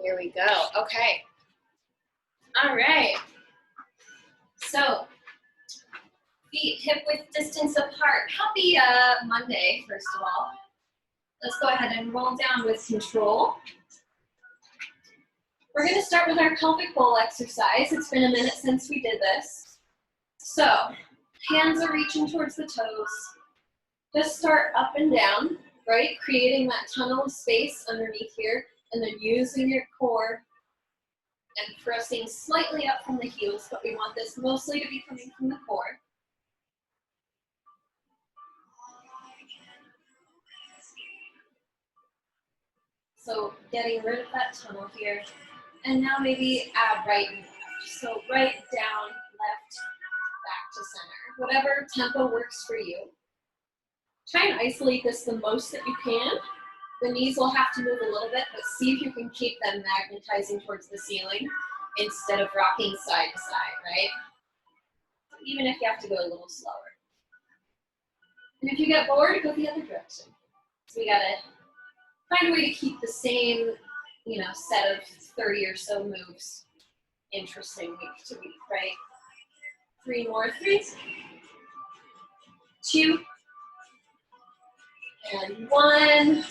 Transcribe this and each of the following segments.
There we go. Okay. All right. So, feet hip width distance apart. Happy Monday, first of all. Let's go ahead and roll down with control. We're going to start with our pelvic bowl exercise. It's been a minute since we did this. So, hands are reaching towards the toes. Just start up and down, right? Creating that tunnel of space underneath here, and then using your core and pressing slightly up from the heels, but we want this mostly to be coming from the core. So getting rid of that tunnel here. And now maybe add right and left. So right, down, left, back to center. Whatever tempo works for you. Try and isolate this the most that you can. The knees will have to move a little bit, but see if you can keep them magnetizing towards the ceiling instead of rocking side to side, right? Even if you have to go a little slower. And if you get bored, go the other direction. So we gotta find a way to keep the same, set of 30 or so moves interesting week to week, right? 3 more, 3, 2, and 1.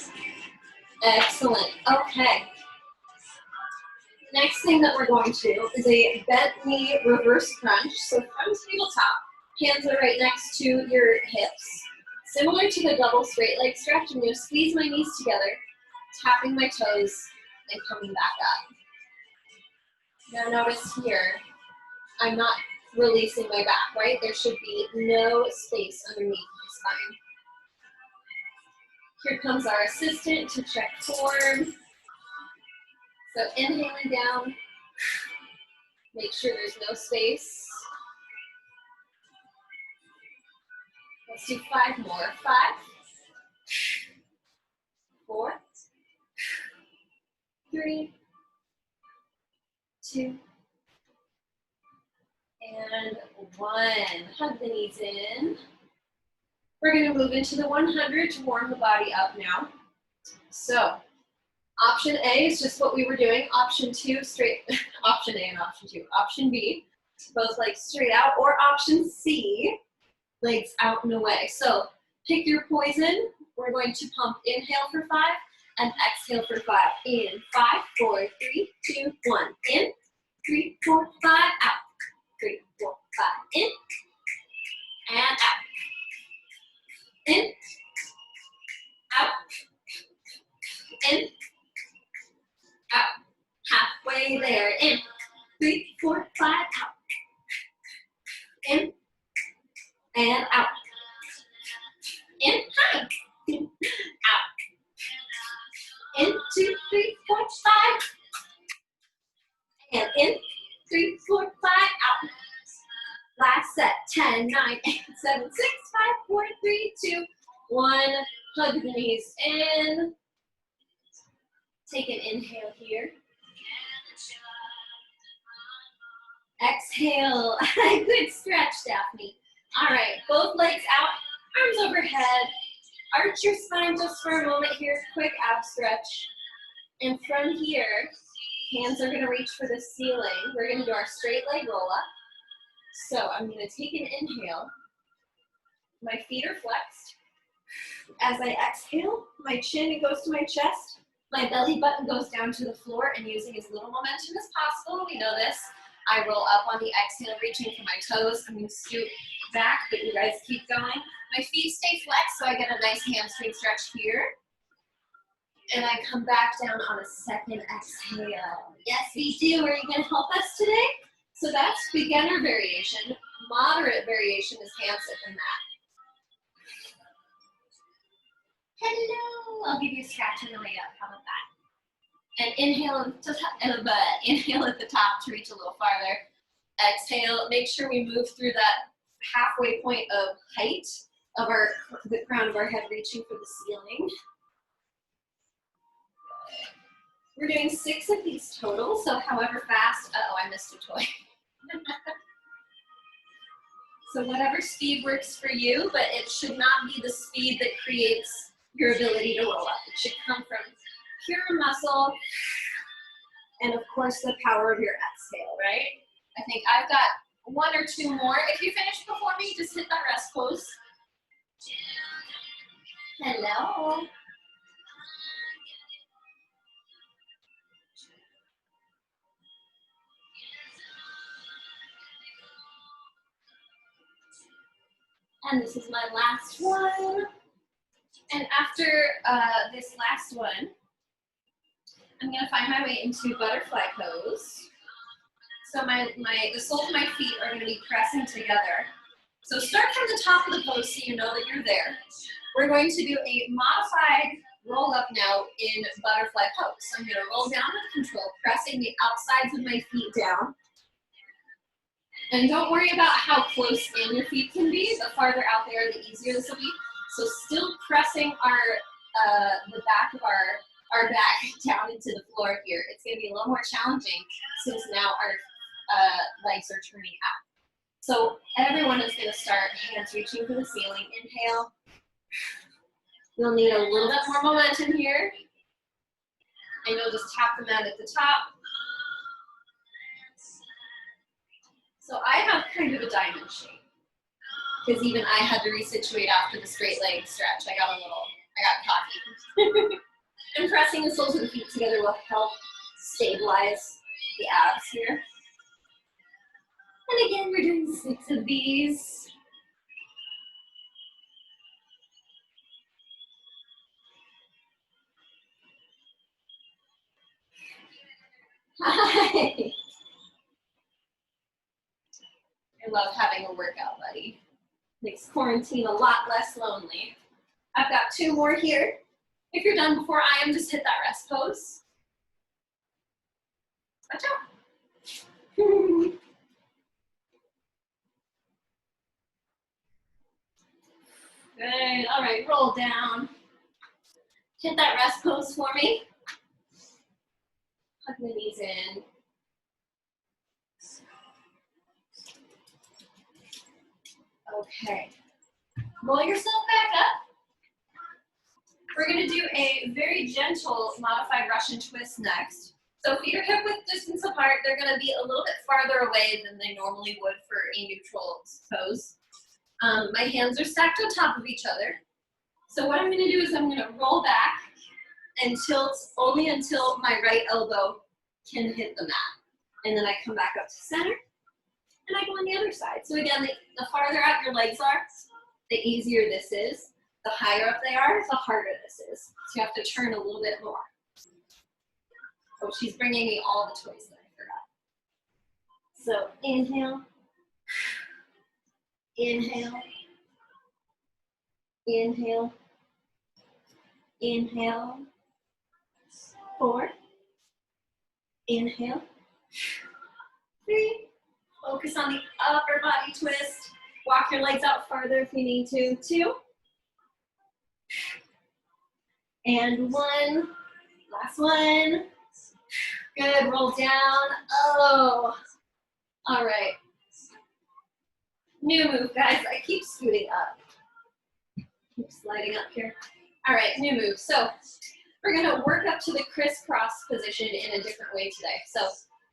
Excellent. Okay. Next thing that we're going to do is a bent knee reverse crunch. So from tabletop, hands are right next to your hips. Similar to the double straight leg stretch, I'm going to squeeze my knees together, tapping my toes, and coming back up. Now notice here, I'm not releasing my back, right? There should be no space underneath my spine. Here comes our assistant to check form. So inhaling down, make sure there's no space. Let's do 5 more. 5, 4, 3, 2, and 1. Hug the knees in. We're going to move into the 100 to warm the body up now. So, option A is just what we were doing. Option 2, straight, option A and option 2. Option B, both legs straight out, or option C, legs out and away. So, pick your poison. We're going to pump inhale for 5 and exhale for 5. In, 5, 4, 3, 2, 1. In, 3, 4, 5, out. 3, 4, 5, in, and out. In, out, in, out. Halfway there. In, 3, 4, 5, out. In, and out. In, high. Out. In, 2, 3, 4, 5. And in, 3, 4, 5, out. Last set, 10, 9, 8, 7, 6, 5, 4, 3, 2, 1. Hug the knees in. Take an inhale here. Exhale. Good stretch, Daphne. All right, both legs out, arms overhead. Arch your spine just for a moment here. Quick ab stretch. And from here, hands are going to reach for the ceiling. We're going to do our straight leg roll up. So I'm going to take an inhale. My feet are flexed. As I exhale, my chin goes to my chest. My belly button goes down to the floor, and using as little momentum as possible, we know this. I roll up on the exhale, reaching for my toes. I'm going to scoot back, but you guys keep going. My feet stay flexed, so I get a nice hamstring stretch here. And I come back down on a second exhale. Yes, we do. Are you going to help us today? So that's beginner variation. Moderate variation is hand, sit, and mat. Hello. I'll give you a scratch on the way up. How about that? And inhale in the butt. Inhale at the top to reach a little farther. Exhale. Make sure we move through that halfway point of height of the crown of our head reaching for the ceiling. We're doing 6 of these total, so however fast, I missed a toy. So whatever speed works for you, but it should not be the speed that creates your ability to roll up. It should come from pure muscle And of course, the power of your exhale, right? I think I've got 1 or 2 more. If you finish before me, just hit that rest pose. Hello. And this is my last one. And after this last one, I'm gonna find my way into butterfly pose. So the soles of my feet are gonna be pressing together. So start from the top of the pose so you know that you're there. We're going to do a modified roll up now in butterfly pose. So I'm gonna roll down with control, pressing the outsides of my feet down. And don't worry about how close in your feet can be. The farther out there, the easier this will be. So still pressing the back of our back down into the floor here. It's gonna be a little more challenging since now our legs are turning out. So everyone is gonna start hands reaching for the ceiling. Inhale. You'll need a little bit more momentum here. And you'll just tap them out at the top. So I have kind of a diamond shape because even I had to resituate after the straight leg stretch. I got cocky. And pressing the soles of the feet together will help stabilize the abs here. And again, we're doing 6 of these. Hi. I love having a workout buddy. Makes quarantine a lot less lonely. I've got 2 more here. If you're done before I am, just hit that rest pose. Watch out. Good, all right, roll down. Hit that rest pose for me. Hug the knees in. Okay, roll yourself back up. We're gonna do a very gentle modified Russian twist next. So feet are hip width distance apart. They're gonna be a little bit farther away than they normally would for a neutral pose. My hands are stacked on top of each other. So what I'm gonna do is I'm gonna roll back and tilt only until my right elbow can hit the mat. And then I come back up to center and I go on the other side. So again, the farther out your legs are, the easier this is. The higher up they are, the harder this is. So you have to turn a little bit more. Oh, she's bringing me all the toys that I forgot. So inhale, inhale, inhale, inhale, 4, inhale, 3, focus on the upper body twist, walk your legs out farther if you need to, 2, and 1, last one, good, roll down, oh, all right, new move guys, I keep scooting up, keep sliding up here, all right, new move, so we're gonna work up to the crisscross position in a different way today, so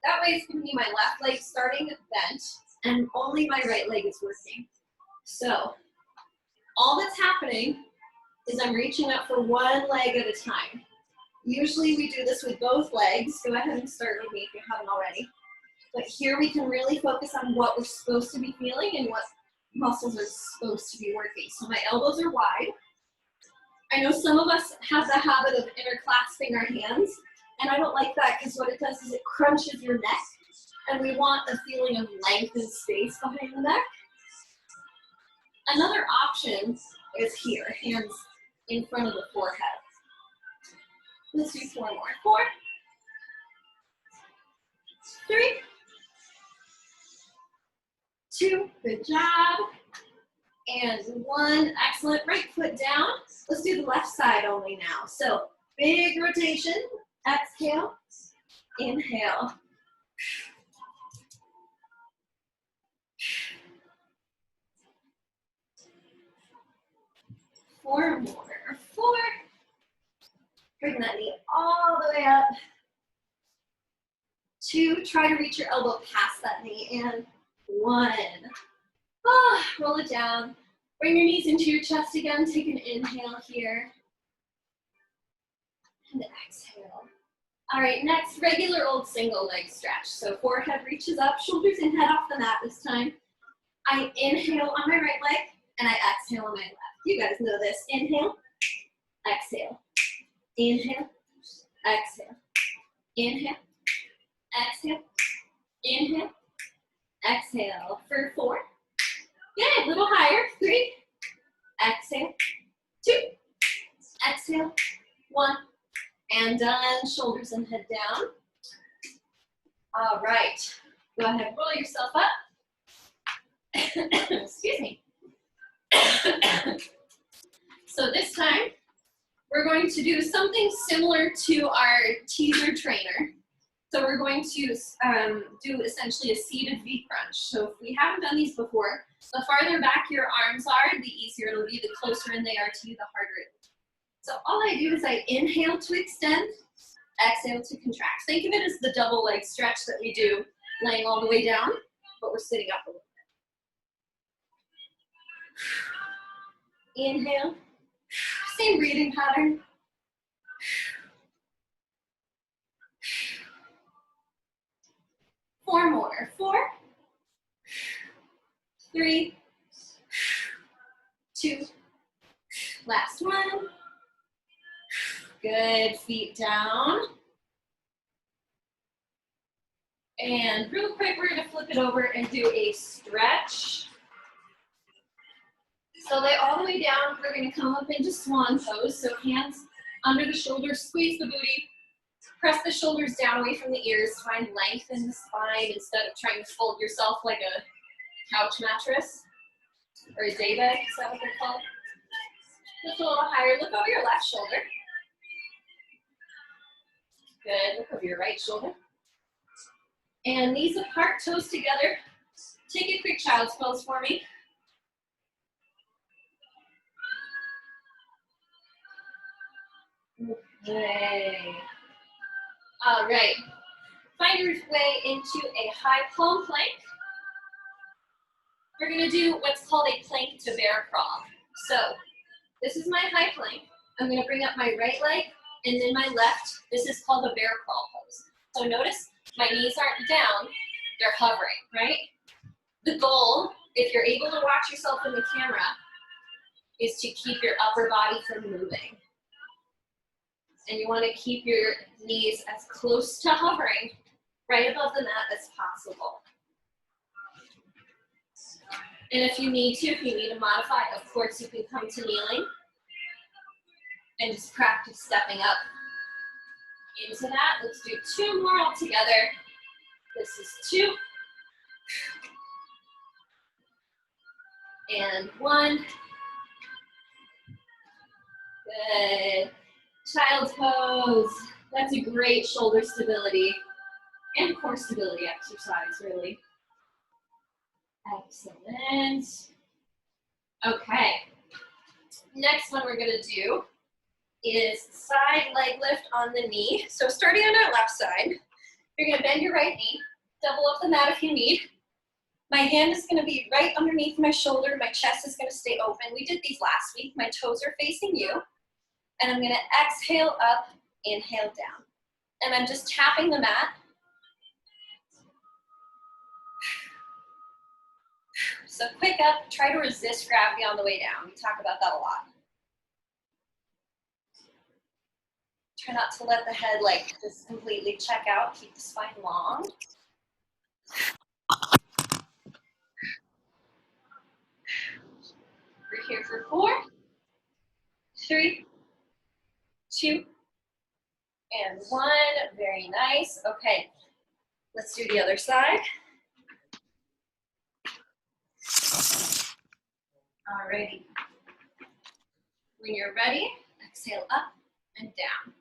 that way it's gonna be my left leg starting bent, and only my right leg is working, so all that's happening is I'm reaching up for one leg at a time. Usually we do this with both legs. Go ahead and start with me if you haven't already. But here we can really focus on what we're supposed to be feeling and what muscles are supposed to be working. So my elbows are wide. I know some of us have the habit of interclasping our hands, and I don't like that because what it does is it crunches your neck, and we want a feeling of length and space behind the neck. Another option is here, hands in front of the forehead. Let's do 4 more. 4, 3, 2, good job. And 1, excellent, right foot down. Let's do the left side only now. So big rotation, exhale, inhale. Four more, 4. Bring that knee all the way up. 2, try to reach your elbow past that knee, and 1. Ah, roll it down. Bring your knees into your chest again. Take an inhale here. And exhale. All right, next, regular old single leg stretch. So forehead reaches up, shoulders and head off the mat this time. I inhale on my right leg, and I exhale on my left. You guys know this. Inhale, exhale. Inhale, exhale. Inhale, exhale. Inhale, exhale. For 4. Good, a little higher. 3. Exhale. 2. Exhale. 1. And done. Shoulders and head down. All right. Go ahead, roll yourself up. Excuse me. So this time, we're going to do something similar to our teaser trainer. So we're going to do essentially a seated V-crunch. So if we haven't done these before, the farther back your arms are, the easier it'll be. The closer in they are to you, the harder it will. So all I do is I inhale to extend, exhale to contract. Think of it as the double leg stretch that we do, laying all the way down, but we're sitting up a little bit. Inhale, same breathing pattern. 4 more. 4, 3, 2, last one. Good, feet down. And real quick, we're gonna flip it over and do a stretch. So lay all the way down, we're gonna come up into swan pose. So hands under the shoulders, squeeze the booty. Press the shoulders down away from the ears. Find length in the spine instead of trying to fold yourself like a couch mattress or a day bed. Is that what they're called? Lift a little higher. Look over your left shoulder. Good. Look over your right shoulder. And knees apart, toes together. Take a quick child's pose for me. Okay. All right. Find your way into a high palm plank. We're going to do what's called a plank to bear crawl. So this is my high plank. I'm going to bring up my right leg and then my left. This is called a bear crawl pose. So notice my knees aren't down, they're hovering, right? The goal, if you're able to watch yourself in the camera, is to keep your upper body from moving. And you want to keep your knees as close to hovering right above the mat as possible. And if you need to modify, of course you can come to kneeling and just practice stepping up into that. Let's do 2 more all together. This is 2. And 1. Good. Child's pose. That's a great shoulder stability and core stability exercise, really. Excellent. Okay. Next one we're going to do is side leg lift on the knee. So starting on our left side, you're going to bend your right knee, double up the mat if you need. My hand is going to be right underneath my shoulder. My chest is going to stay open. We did these last week. My toes are facing you. And I'm going to exhale up, inhale down. And I'm just tapping the mat. So quick up, try to resist gravity on the way down. We talk about that a lot. Try not to let the head like just completely check out. Keep the spine long. We're here for 4, 3, 2, and 1. Very nice. Okay, let's do the other side. Alrighty. When you're ready, exhale up and down.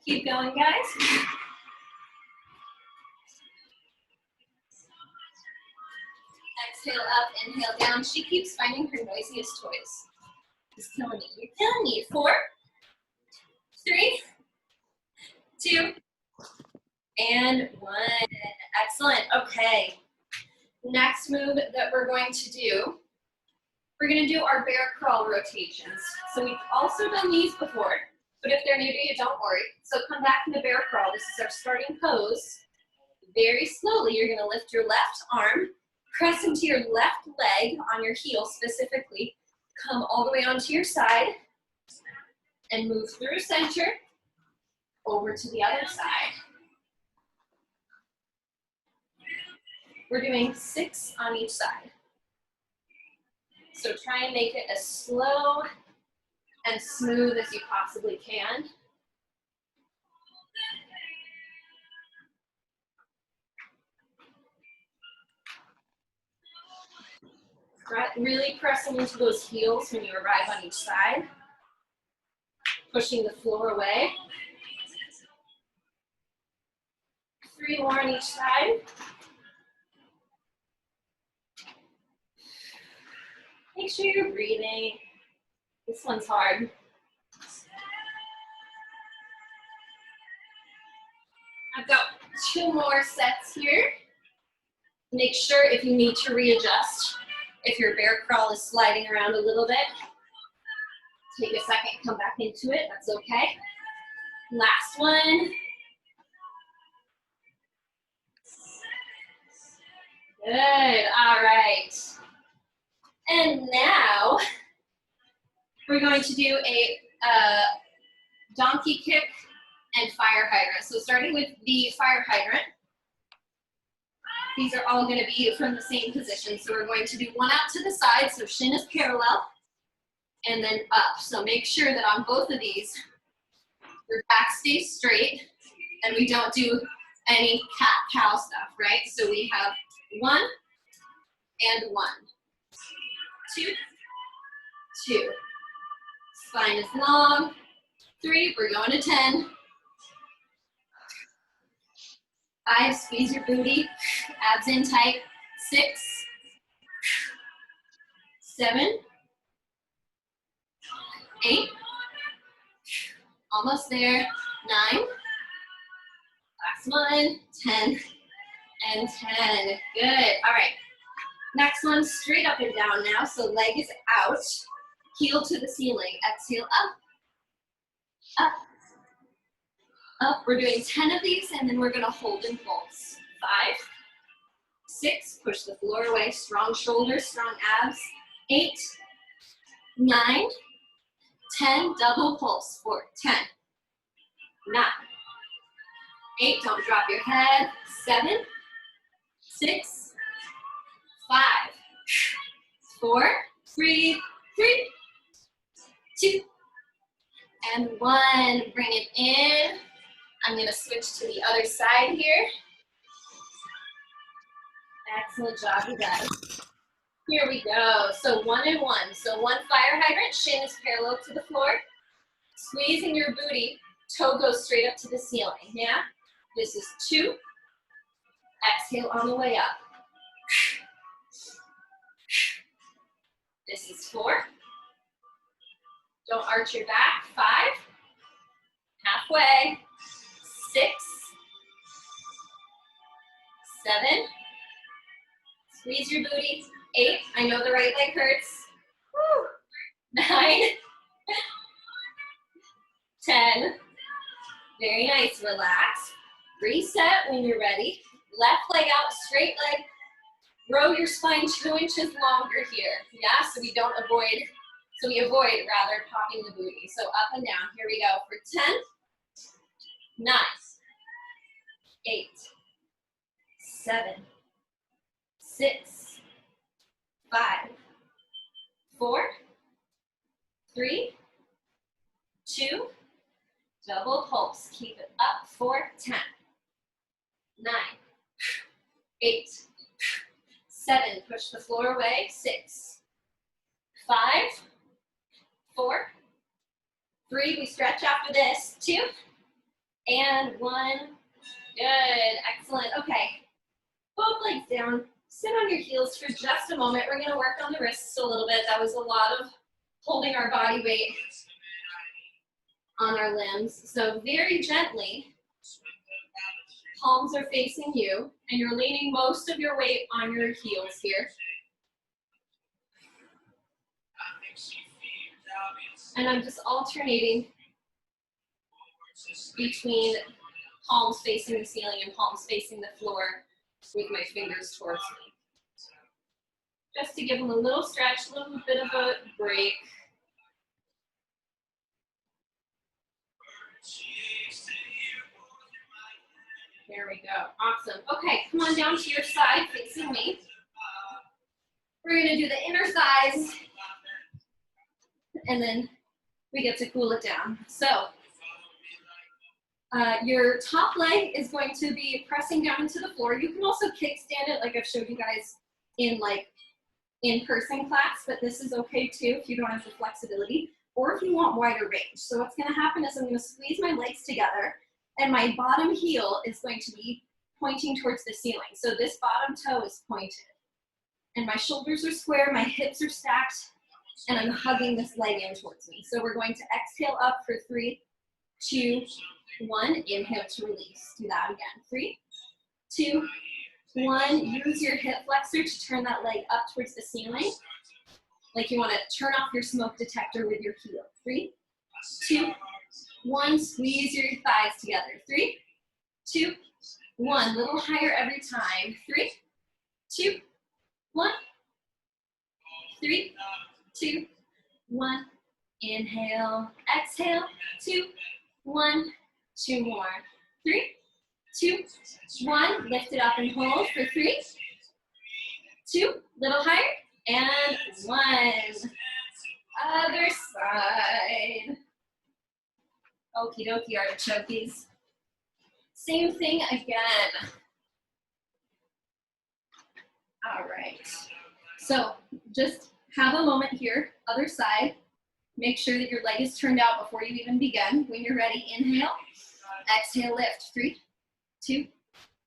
Keep going, guys. Exhale up, inhale down. She keeps finding her noisiest toys. It's killing me. You're killing me. 4, 3, 2, and 1. Excellent. Okay. Next move that we're going to do, we're going to do our bear crawl rotations. So we've also done these before, but if they're new to you, don't worry. So come back into bear crawl. This is our starting pose. Very slowly, you're going to lift your left arm, press into your left leg on your heel specifically, come all the way onto your side, and move through center over to the other side. We're doing 6 on each side. So try and make it as slow and smooth as you possibly can. Really pressing into those heels when you arrive on each side. Pushing the floor away. 3 more on each side. Make sure you're breathing. This one's hard. I've got 2 more sets here. Make sure if you need to readjust, if your bear crawl is sliding around a little bit, take a second, come back into it, that's okay. Last one. Good, all right. And now, we're going to do a donkey kick and fire hydrant. So starting with the fire hydrant, these are all going to be from the same position. So we're going to do one out to the side, so shin is parallel, and then up. So make sure that on both of these, your back stays straight, and we don't do any cat-cow stuff, right? So we have 1 and 1. 2, 2. Spine is long. 3, we're going to 10. 5, squeeze your booty, abs in tight. 6, 7, 8, almost there. 9, last one, 10, and 10. Good, all right. Next one, straight up and down now. So leg is out, heel to the ceiling. Exhale, up, up, up. We're doing 10 of these, and then we're gonna hold and pulse. 5, 6, push the floor away, strong shoulders, strong abs. 8, 9, 10, double pulse. 4, 10, 9, 8, don't drop your head. 7, 6, 5, 4, 3, 2, and 1. Bring it in. I'm gonna switch to the other side here. Excellent job, you guys. Here we go. So 1 and 1. So 1 fire hydrant, shin is parallel to the floor. Squeezing your booty, toe goes straight up to the ceiling. Yeah? This is 2. Exhale on the way up. This is 4. Don't arch your back. 5. Halfway. 6. 7. Squeeze your booty. 8. I know the right leg hurts. Woo. 9. 10. Very nice. Relax. Reset when you're ready. Left leg out, straight leg. Grow your spine 2 inches longer here. Yeah, so we avoid rather popping the booty. So up and down. Here we go for 10, 9, 8, 7, 6, 5, 4, 3, 2, double pulse. Keep it up for 10, 9, 8, 7, push the floor away. 6, 5, 4, 3, we stretch after this. 2, and 1. Good, excellent. Okay, both legs down. Sit on your heels for just a moment. We're gonna work on the wrists a little bit. That was a lot of holding our body weight on our limbs. So very gently, palms are facing you, and you're leaning most of your weight on your heels here. And I'm just alternating between palms facing the ceiling and palms facing the floor with my fingers towards me. Just to give them a little stretch, a little bit of a break. There we go, awesome. Okay, come on down to your side facing me. We're gonna do the inner thighs, and then we get to cool it down. So, your top leg is going to be pressing down into the floor. You can also kickstand it like I've showed you guys in like in-person class, but this is okay too if you don't have the flexibility or if you want wider range. So what's gonna happen is I'm gonna squeeze my legs together and my bottom heel is going to be pointing towards the ceiling. So this bottom toe is pointed. And my shoulders are square, my hips are stacked, and I'm hugging this leg in towards me. So we're going to exhale up for 3, 2, 1. Inhale to release. Do that again. 3, 2, 1. Use your hip flexor to turn that leg up towards the ceiling. Like you want to turn off your smoke detector with your heel. 3, 2, 1. Squeeze your thighs together. 3, 2, 1. Little higher every time. 3, 2, 1. 3, 2, 1. Inhale, exhale. 2, 1. 2 more. 3, 2, 1. Lift it up and hold for 3, 2. Little higher. And 1. Other side. Okie dokie, artichokes. Same thing again. All right. So just have a moment here, other side. Make sure that your leg is turned out before you even begin. When you're ready, inhale, exhale, lift. 3, 2,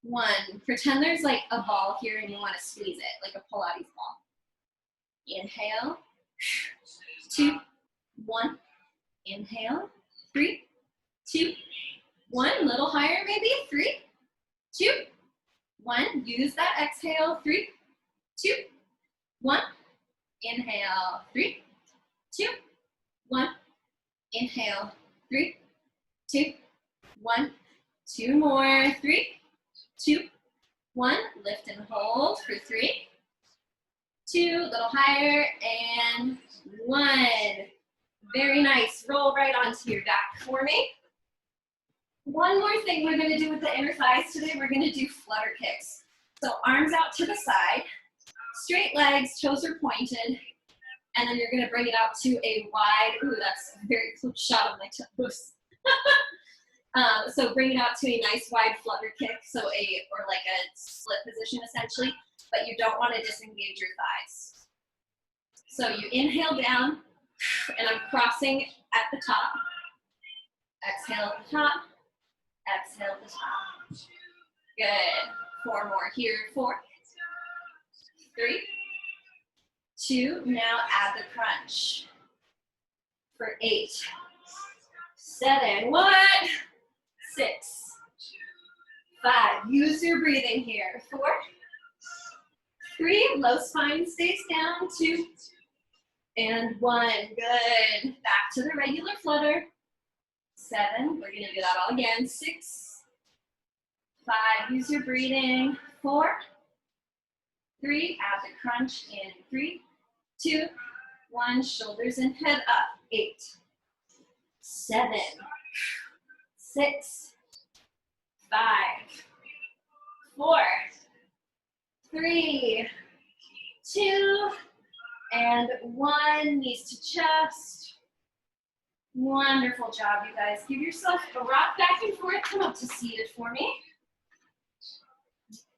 1. Pretend there's like a ball here and you want to squeeze it, like a Pilates ball. Inhale, 2, 1. Inhale, 3, 2, 1. Little higher maybe. 3, 2, 1. Use that exhale. 3, 2, 1. Inhale. 3, 2, 1. Inhale. 3, 2, 1. 2 more. 3, 2, 1. Lift and hold for 3, 2. Little higher. And 1. Very nice. Roll right onto your back for me. One more thing we're going to do with the inner thighs today. We're going to do flutter kicks. So arms out to the side, straight legs, toes are pointed, and then you're going to bring it out to a wide, ooh, that's a very close shot of my toes. So bring it out to a nice wide flutter kick, or like a split position essentially, but you don't want to disengage your thighs. So you inhale down, and I'm crossing at the top. Exhale at the top. Exhale at the top. Good. 4 more here. 4, 3, 2. Now add the crunch. For 8, 7. What? 6, 5. Use your breathing here. 4, 3. Low spine stays down. 2, and 1. Good. Back to the regular flutter. 7. We're gonna do that all again. 6, 5. Use your breathing. 4, 3. Add the crunch in. 3, 2, 1. Shoulders and head up. 8, 7, 6, 5, 4, 3, 2, and 1. Knees to chest. Wonderful job, you guys. Give yourself a rock back and forth. Come up to seated for me.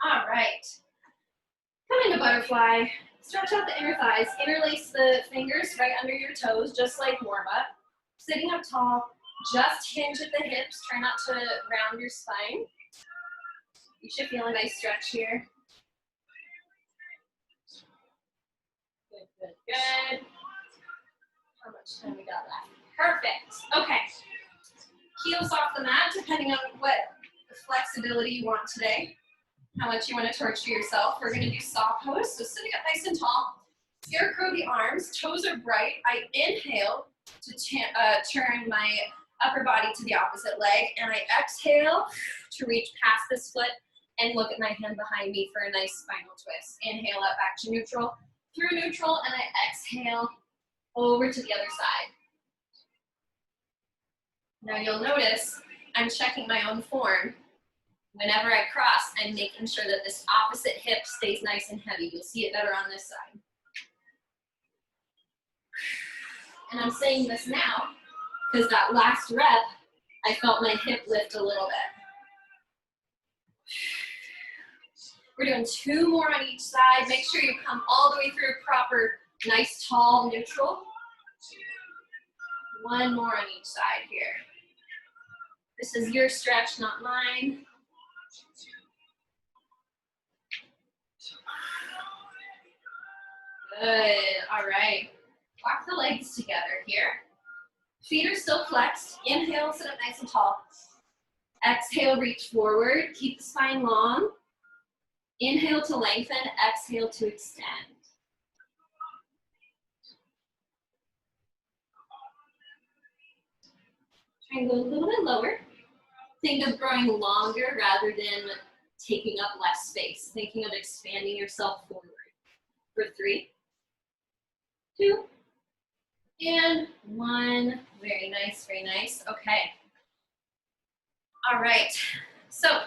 All right. Come into butterfly. Stretch out the inner thighs. Interlace the fingers right under your toes, just like warm-up. Sitting up tall, just hinge at the hips. Try not to round your spine. You should feel a nice stretch here. Good, good, good. Come And we got that. Perfect. Okay. Heels off the mat, depending on what flexibility you want today, how much you want to torture yourself. We're going to do saw pose. So sitting up nice and tall, scarecrow the arms, toes are bright. I inhale to turn my upper body to the opposite leg, and I exhale to reach past this foot and look at my hand behind me for a nice spinal twist. Inhale up back to neutral, through neutral, and I exhale over to the other side. Now you'll notice I'm checking my own form. Whenever I cross, I'm making sure that this opposite hip stays nice and heavy. You'll see it better on this side. And I'm saying this now because that last rep, I felt my hip lift a little bit. We're doing 2 more on each side. Make sure you come all the way through proper, nice, tall, neutral. 1 more on each side here. This is your stretch, not mine. Good, all right. Walk the legs together here. Feet are still flexed. Inhale, sit up nice and tall. Exhale, reach forward. Keep the spine long. Inhale to lengthen, exhale to extend. Try and go a little bit lower. Think of growing longer rather than taking up less space. Thinking of expanding yourself forward. For 3, 2, and 1. Very nice, very nice. Okay. All right. So,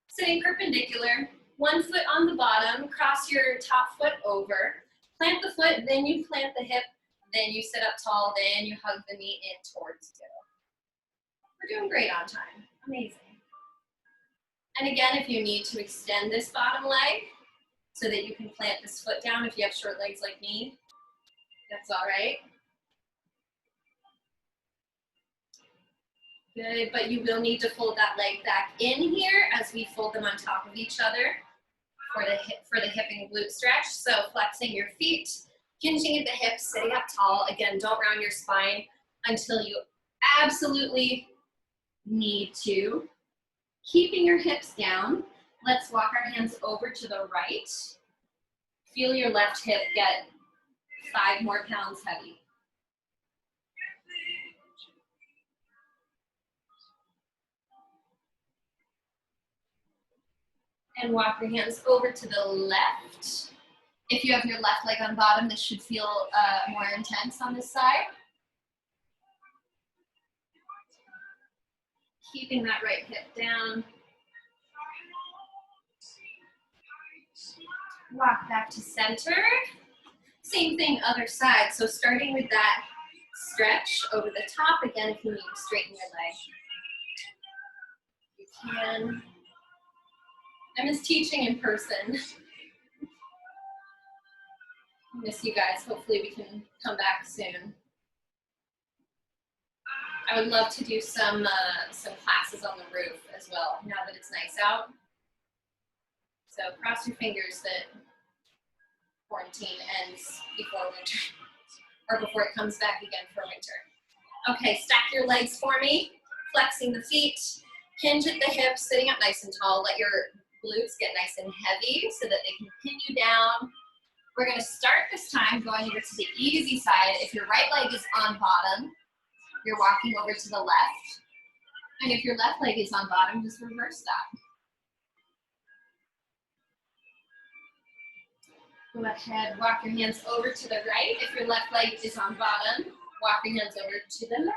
sitting perpendicular, 1 foot on the bottom, cross your top foot over, plant the foot, then you plant the hip, then you sit up tall, then you hug the knee in towards you. We're doing great on time. Amazing. And again, if you need to extend this bottom leg so that you can plant this foot down, if you have short legs like me, that's all right. Good, but you will need to fold that leg back in here as we fold them on top of each other for the hip and glute stretch. So flexing your feet, hinging at the hips, sitting up tall. Again, don't round your spine until you absolutely need to. Keeping your hips down, let's walk our hands over to the right. Feel your left hip get 5 more pounds heavy. And walk your hands over to the left. If you have your left leg on bottom, this should feel more intense on this side. Keeping that right hip down. Walk back to center. Same thing, other side. So starting with that stretch over the top. Again, if you need to straighten your leg, you can. I miss teaching in person. Miss you guys. Hopefully we can come back soon. I would love to do some classes on the roof as well, now that it's nice out. So cross your fingers that quarantine ends before winter, or before it comes back again for winter. Okay, stack your legs for me, flexing the feet, hinge at the hips, sitting up nice and tall. Let your glutes get nice and heavy so that they can pin you down. We're gonna start this time going over to the easy side. If your right leg is on bottom, you're walking over to the left. And if your left leg is on bottom, just reverse that. Go ahead, walk your hands over to the right. If your left leg is on bottom, walk your hands over to the left.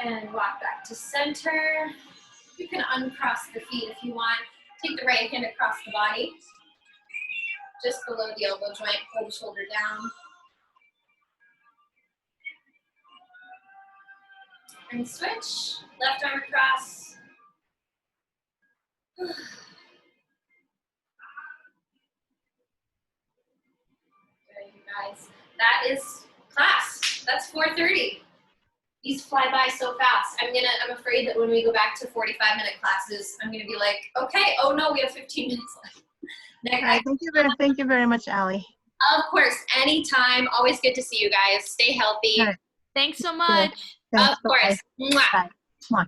And walk back to center. You can uncross the feet if you want. Take the right hand across the body, just below the elbow joint, pull the shoulder down. And switch, left arm across. Good, you guys. That is class. That's 4:30. these fly by so fast. I'm afraid that when we go back to 45-minute classes, I'm gonna be like, okay, oh no, we have 15 minutes left. All right, thank you very much, Allie. Of course, anytime. Always good to see you guys. Stay healthy. All right. Thanks so much. Thanks. Of course. Bye. Mwah. Bye. Mwah.